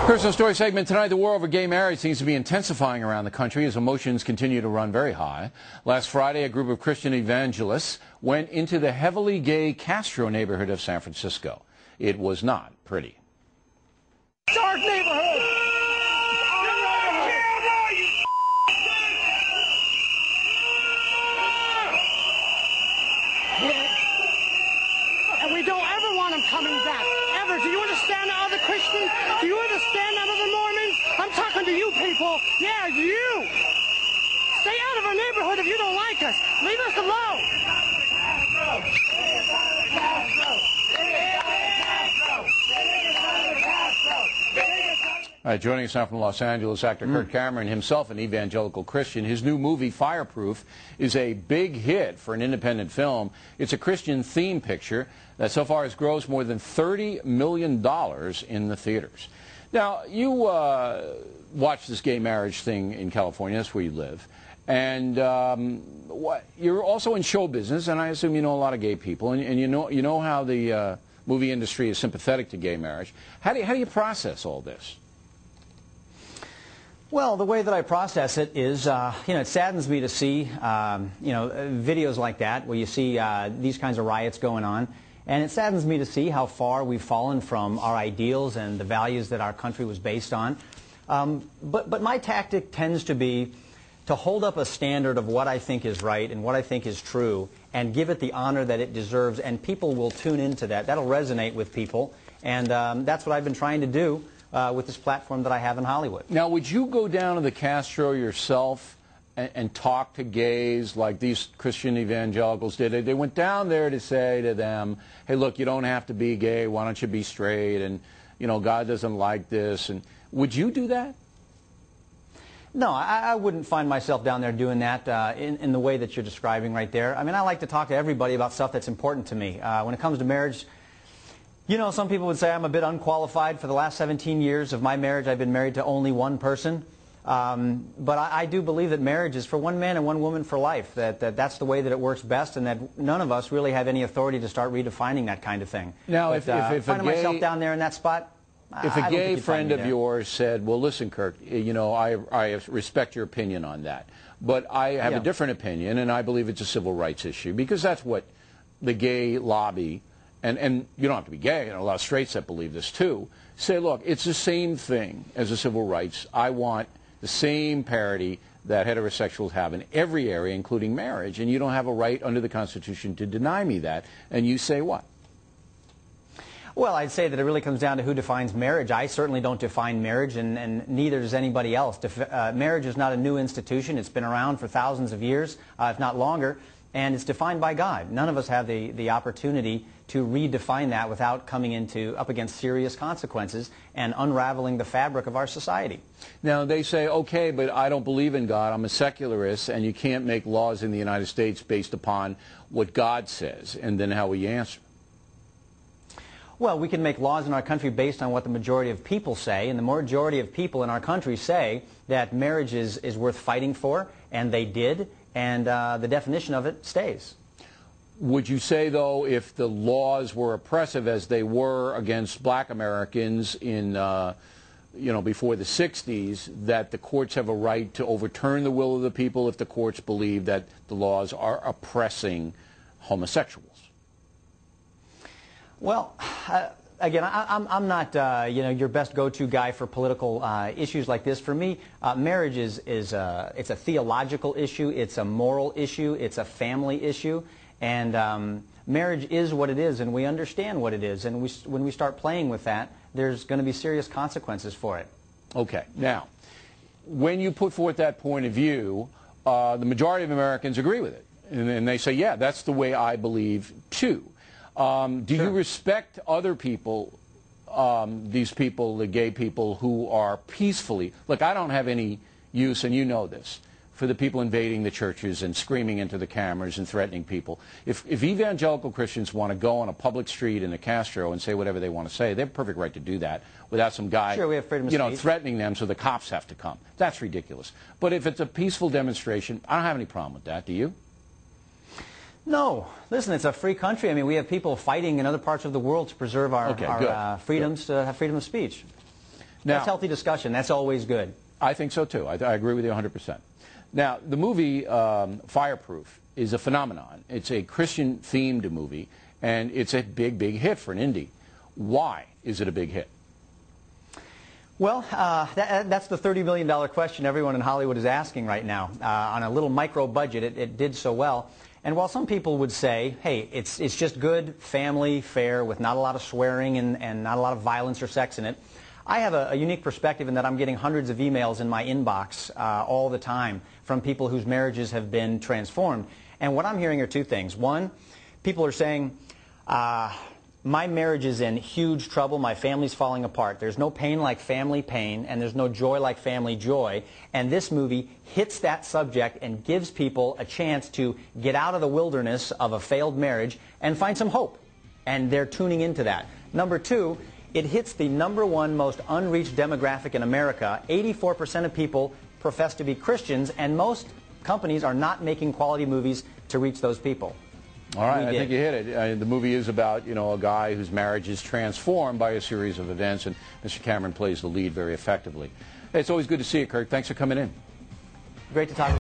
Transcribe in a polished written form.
Personal story segment tonight. The war over gay marriage seems to be intensifying around the country as emotions continue to run very high. Last Friday, a group of Christian evangelists went into the heavily gay Castro neighborhood of San Francisco. It was not pretty. Dark neighborhood! And we don't ever want them coming back. Ever. Do you understand the other Christians? Do you understand the other Mormons? I'm talking to you people. Yeah, you. Stay out of our neighborhood if you don't like us. Leave us alone. All right, joining us now from Los Angeles, actor Kirk, himself an evangelical Christian. His new movie, Fireproof, is a big hit for an independent film. It's a Christian theme picture that so far has grossed more than $30 million in the theaters. Now, you watch this gay marriage thing in California. That's where you live. And you're also in show business, and I assume you know a lot of gay people, and you know how the movie industry is sympathetic to gay marriage. How do you process all this? Well, the way that I process it is, it saddens me to see, videos like that where you see these kinds of riots going on. And it saddens me to see how far we've fallen from our ideals and the values that our country was based on. But my tactic tends to be to hold up a standard of what I think is right and what I think is true and give it the honor that it deserves, and people will tune into that. That'll resonate with people, and that's what I've been trying to do with this platform that I have in Hollywood. Now, would you go down to the Castro yourself and talk to gays like these Christian evangelicals did? They went down there to say to them, hey, look, you don't have to be gay. Why don't you be straight? And, God doesn't like this. And would you do that? No, I wouldn't find myself down there doing that in the way that you're describing right there. I mean, I like to talk to everybody about stuff that's important to me. When it comes to marriage, some people would say I'm a bit unqualified. For the last 17 years of my marriage, I've been married to only one person. But I do believe that marriage is for one man and one woman for life, that's the way that it works best, and that none of us really have any authority to start redefining that kind of thing. Now, but, if finding myself down there in that spot, if a gay friend of yours said, well, listen, Kirk, I respect your opinion on that, but I have a different opinion, and I believe it's a civil rights issue, because that's what the gay lobby, and you don't have to be gay, a lot of straights that believe this too, say, look, it's the same thing as the civil rights. I want the same parity that heterosexuals have in every area, including marriage, and you don't have a right under the Constitution to deny me that. And you say what? Well, I'd say that it really comes down to who defines marriage. I certainly don't define marriage, and neither does anybody else. Marriage is not a new institution. It's been around for thousands of years, if not longer, and it's defined by God. None of us have the opportunity to redefine that without coming up against serious consequences and unraveling the fabric of our society. Now, they say, okay, but I don't believe in God. I'm a secularist, and you can't make laws in the United States based upon what God says. And then how will you answer? Well, we can make laws in our country based on what the majority of people say, and the majority of people in our country say that marriage is worth fighting for, and they did, and the definition of it stays. Would you say, though, if the laws were oppressive as they were against black Americans in, before the 60s, that the courts have a right to overturn the will of the people if the courts believe that the laws are oppressing homosexuals? Well, again, I'm not, your best go-to guy for political issues like this. For me, marriage it's a theological issue, it's a moral issue, it's a family issue, and marriage is what it is, and we understand what it is. And when we start playing with that, there's going to be serious consequences for it. Okay. Now, when you put forth that point of view, the majority of Americans agree with it, and they say, yeah, that's the way I believe too. Do you respect other people, these people, the gay people, who are peacefully... Look, I don't have any use, and you know this, for the people invading the churches and screaming into the cameras and threatening people. If evangelical Christians want to go on a public street in the Castro and say whatever they want to say, they have a perfect right to do that without some guy, we have freedom of speech, threatening them so the cops have to come. That's ridiculous. But if it's a peaceful demonstration, I don't have any problem with that. Do you? No. Listen, it's a free country. I mean, we have people fighting in other parts of the world to preserve our freedoms, to have freedom of speech. Now, that's healthy discussion. That's always good. I think so, too. I agree with you 100%. Now, the movie Fireproof is a phenomenon. It's a Christian-themed movie, and it's a big, big hit for an indie. Why is it a big hit? Well, that's the $30 million question everyone in Hollywood is asking right now. On a little micro budget, it did so well. And while some people would say, hey, it's just good family fare with not a lot of swearing and not a lot of violence or sex in it, I have a unique perspective in that I'm getting hundreds of emails in my inbox all the time from people whose marriages have been transformed. And what I'm hearing are two things. One, people are saying, my marriage is in huge trouble. My family's falling apart. There's no pain like family pain, and there's no joy like family joy. And this movie hits that subject and gives people a chance to get out of the wilderness of a failed marriage and find some hope. And they're tuning into that. Number two, it hits the #1 most unreached demographic in America. 84% of people profess to be Christians, and most companies are not making quality movies to reach those people. All right, I think you hit it. The movie is about, a guy whose marriage is transformed by a series of events, and Mr. Cameron plays the lead very effectively. Hey, it's always good to see you, Kirk. Thanks for coming in. Great to talk to you.